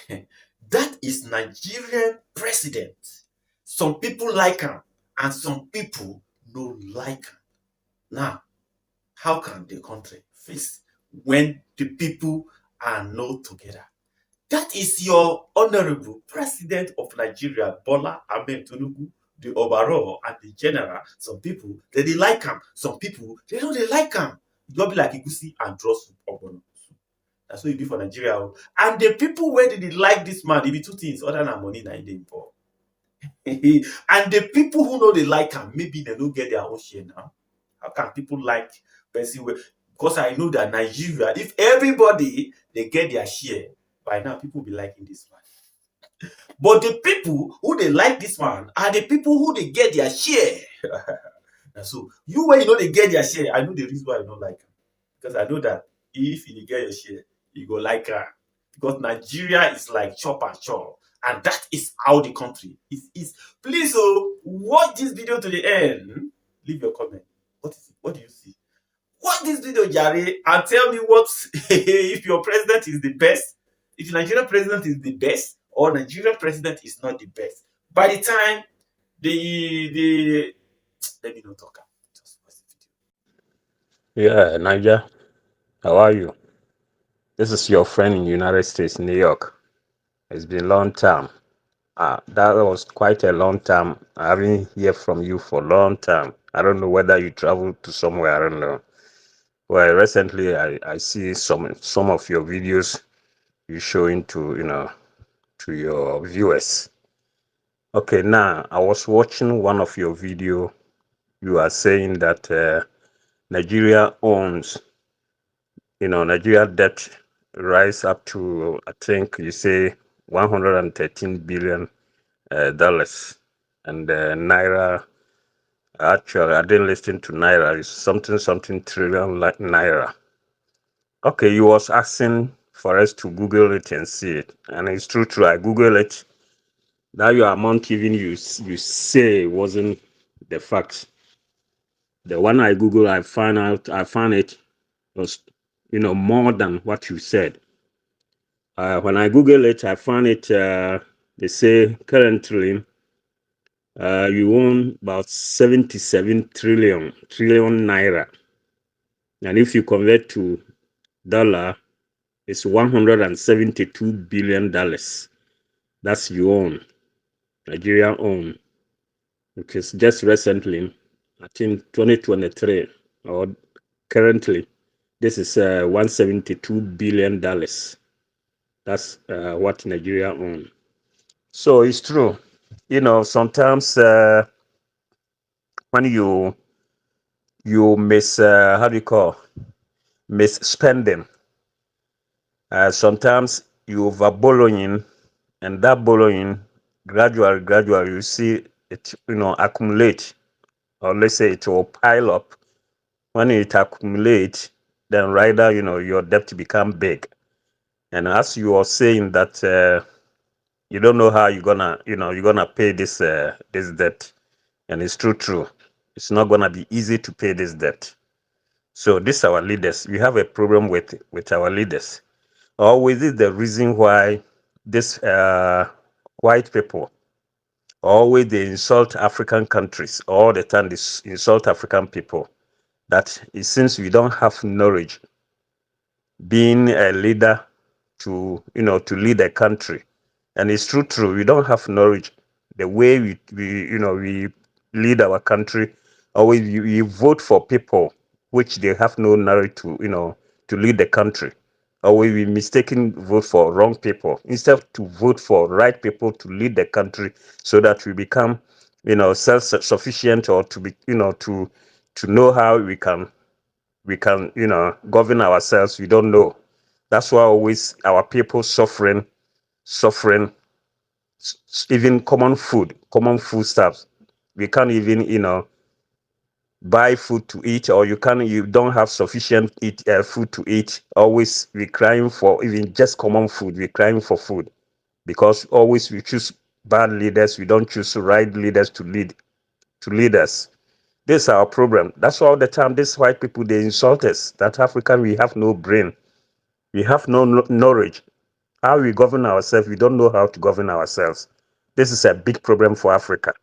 That is Nigerian president. Some people like him and some people no like him. Now, how can the country face when the people are not together? That is your honorable president of Nigeria, Bola Ahmed Tinubu, the overall and the general. Some people they like him, some people they don't they like him. E just be like egusi and draw soup ogbono. That's what e be for Nigeria o. And the people wey dey like this man, e be two things other than money na im dey involve. And the people who no dey like am, maybe dem no get their own share now. How can people like person wey because I know that Nigeria, if everybody dey get their share, by now people be liking this man. But the people who dey like this man are the people who dey get their share. Na so you wey you no dey get their share, I know the reason why you no like am. Because I know that if you dey get your share, you go like am. Because Nigeria is like chop and chop. And that is how the country is. Please, watch this video to the end. Leave your comment. What is it? What do you see? Watch this video, Jare, and tell me what if your president is the best, if the Nigerian president is the best, or Nigerian president is not the best. By the time the let me not talk. Just watch the video. Yeah, Niger, how are you? This is your friend in United States, New York. It's been a long time. That was quite a long time. I haven't heard from you for a long time. I don't know whether you traveled to somewhere. I don't know. Well, recently I see some of your videos you showing to to your viewers. Okay, now I was watching one of your video. You are saying that Nigeria owns, Nigeria debt rise up to, I think you say, $113 billion, and naira. Actually, I didn't listen to naira. It's something trillion like naira. Okay, you was asking for us to Google it and see it, and it's true. I Google it. Now your amount even you say wasn't the fact. The one I Google, I found it was more than what you said. When I Google it, I found it. They say currently you own about 77 trillion naira, and if you convert to dollar, it's $172 billion. That's you own, Nigeria own. Because just recently, I think 2023 or currently, this is $172 billion. That's what Nigeria own. So it's true. Sometimes when you misspending, sometimes you over borrowing, and that borrowing gradually you see it accumulate, or let's say it will pile up. When it accumulates, then rather your debt become big. And as you are saying that you don't know how you're gonna pay this debt, and it's true. It's not gonna be easy to pay this debt. So this our leaders. We have a problem with our leaders. Always is the reason why this white people always they insult African countries all the time. They insult African people. That it seems we don't have knowledge being a leader to lead a country. And it's true. We don't have knowledge. The way we lead our country, always we vote for people which they have no knowledge to lead the country. Or we mistaken vote for wrong people instead to vote for right people to lead the country, so that we become self-sufficient, or to be to know how we can govern ourselves. We don't know. That's why always our people suffering, even common foodstuffs. We can't even buy food to eat, or you don't have sufficient food to eat. Always we crying for even just common food. We're crying for food because always we choose bad leaders. We don't choose right leaders to lead us. This is our problem. That's why all the time these white people, they insult us. That African, we have no brain. We have no knowledge. How we govern ourselves, we don't know how to govern ourselves. This is a big problem for Africa.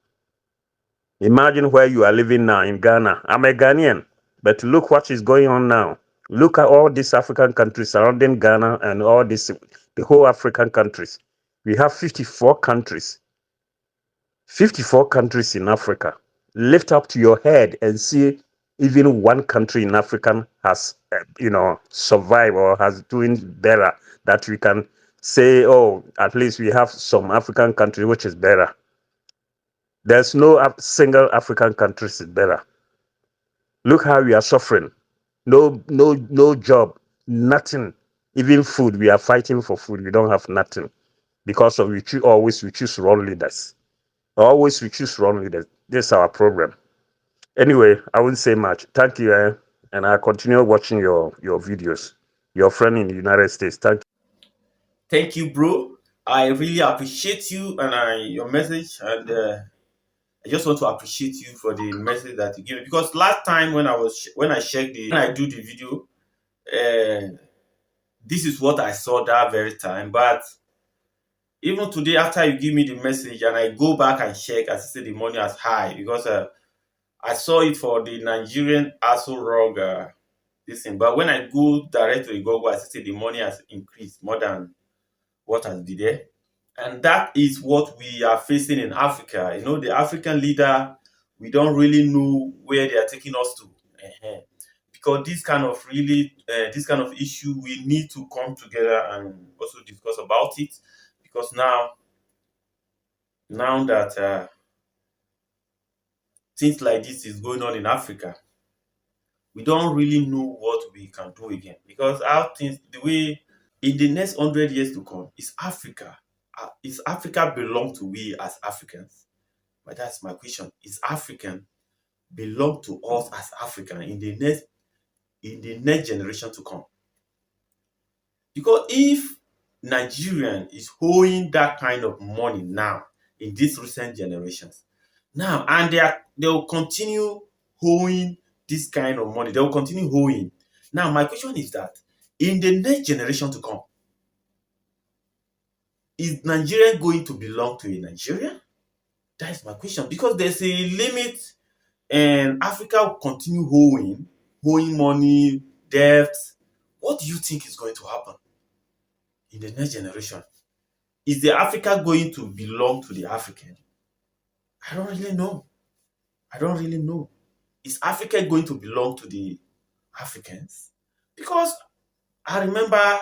Imagine where you are living now in Ghana. I'm a Ghanaian, but look what is going on now. Look at all these African countries surrounding Ghana and all this, the whole African countries. We have 54 countries. 54 countries in Africa. Lift up to your head and see even one country in Africa has, survived or has doing better, that we can say, oh, at least we have some African country which is better. There's no single African country is better. Look how we are suffering. No job, nothing. Even food, we are fighting for food. We don't have nothing because of we choose wrong leaders. Always we choose wrong leaders. This is our problem. Anyway, I won't say much. Thank you, and I'll continue watching your videos. Your friend in the United States. Thank you. Thank you, bro. I really appreciate you and your message, and I just want to appreciate you for the message that you gave me. Because last time when I checked when I do the video, this is what I saw that very time. But even today, after you give me the message and I go back and check, I see the money as high because I saw it for the Nigerian ASO rog this thing. But when I go directly to Google, I see the money has increased more than what has been there. And that is what we are facing in Africa. You know, the African leader, we don't really know where they are taking us to. Because this kind of issue, we need to come together and also discuss about it. Because now that things like this is going on in Africa, we don't really know what we can do again. Because our things, the way in the next 100 years to come, is Africa belong to we as Africans? But that's my question. Is African belong to us as African in the next generation to come? Because if Nigerian is owing that kind of money now in these recent generations, now and they will continue owing this kind of money. They will continue owing. Now, my question is that in the next generation to come, is Nigeria going to belong to a Nigeria? That is my question. Because there's a limit and Africa will continue owing money, debt. What do you think is going to happen in the next generation? Is the Africa going to belong to the African? I don't really know. I don't really know. Is Africa going to belong to the Africans? Because I remember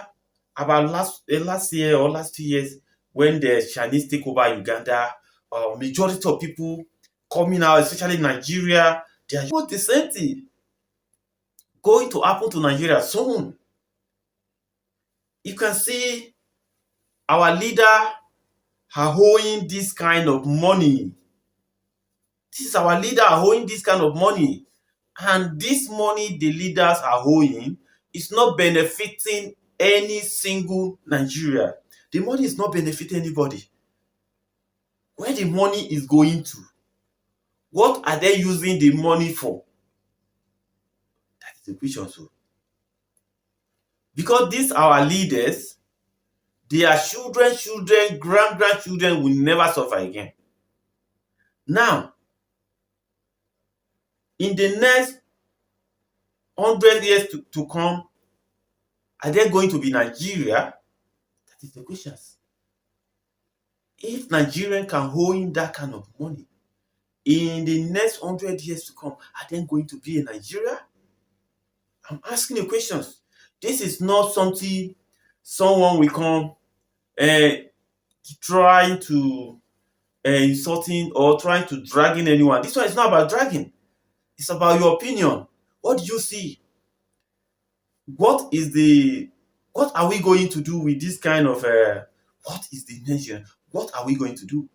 about last year or last 2 years when the Chinese take over Uganda, majority of people coming out, especially Nigeria, they are the same thing going to happen to Nigeria soon. You can see our leader are owing this kind of money. This is our leader owing this kind of money. And this money the leaders are owing is not benefiting any single Nigeria. The money is not benefiting anybody. Where the money is going to? What are they using the money for? That is the question. So, because these our leaders, their children, grandchildren will never suffer again. Now, in the next 100 years to come, are they going to be Nigeria? That is the question. If Nigerian can hold in that kind of money, in the next 100 years to come, are they going to be in Nigeria? I'm asking you questions. This is not something someone will come trying to insulting or trying to dragging anyone. This one is not about dragging. It's about your opinion. What do you see? What are we going to do with this kind of what is the nation? What are we going to do?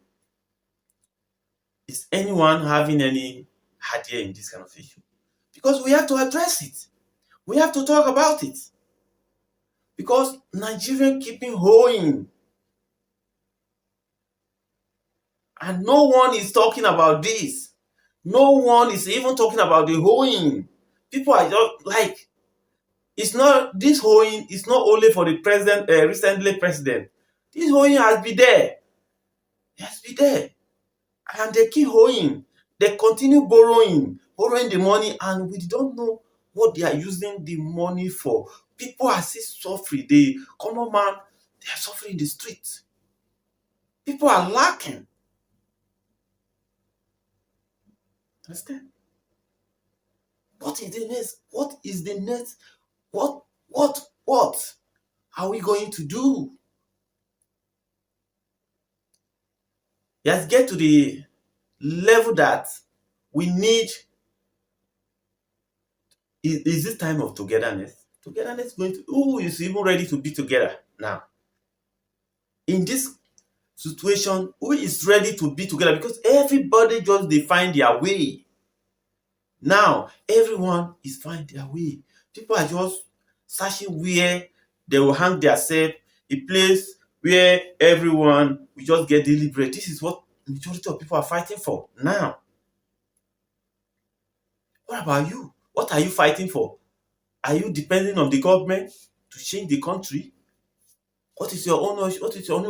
Is anyone having any idea in this kind of issue? Because we have to address it. We have to talk about it. Because Nigerian keeping hoeing. And no one is talking about this. No one is even talking about the hoeing. People are just like, It's not this hoeing is not only for the president, recently president. This hoeing has been there. It has been there. And they keep hoeing. They continue borrowing the money, and we don't know what they are using the money for. People are still suffering. The common man, they are suffering in the streets. People are lacking. Understand? What is the next? What is the next? What are we going to do? Let's get to the level that we need. Is this time of togetherness? Togetherness is going to, who is even ready to be together now? In this situation, who is ready to be together? Because everybody just they find their way. Now, everyone is finding their way. People are just searching where they will hang themselves, a place where everyone will just get deliberate. This is what majority of people are fighting for now. What about you? What are you fighting for? Are you depending on the government to change the country? What is your own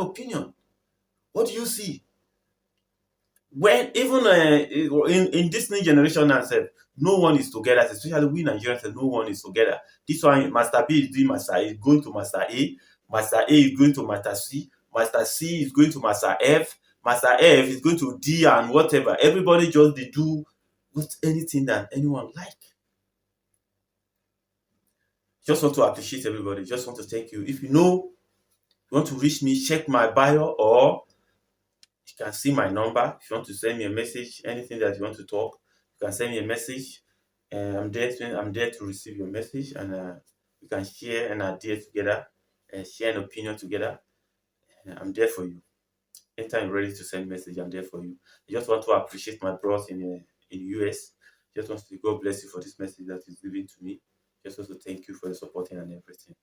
opinion? What do you see? When even in this new generation now sef, no one is together, especially we Nigerians sef, no one is together. This one Master B is doing Master A, is going to Master A, Master A is going to Master C, Master C is going to Master F, Master F is going to D and whatever. Everybody just dey do what anything that anyone like. Just want to appreciate everybody, just want to thank you. If you know you want to reach me, check my bio, or you can see my number. If you want to send me a message, anything that you want to talk, you can send me a message. I'm there to receive your message, and we can share an idea together and share an opinion together. I'm there for you. Anytime you're ready to send message, I'm there for you. I just want to appreciate my bros in US. Just want to say God bless you for this message that is given to me. Just want to thank you for your supporting and everything.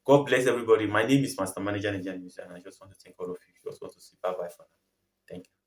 God bless everybody. My name is Master Manager Nigerian News, and I just want to thank all of you. Just want to say bye bye for now. Thank you.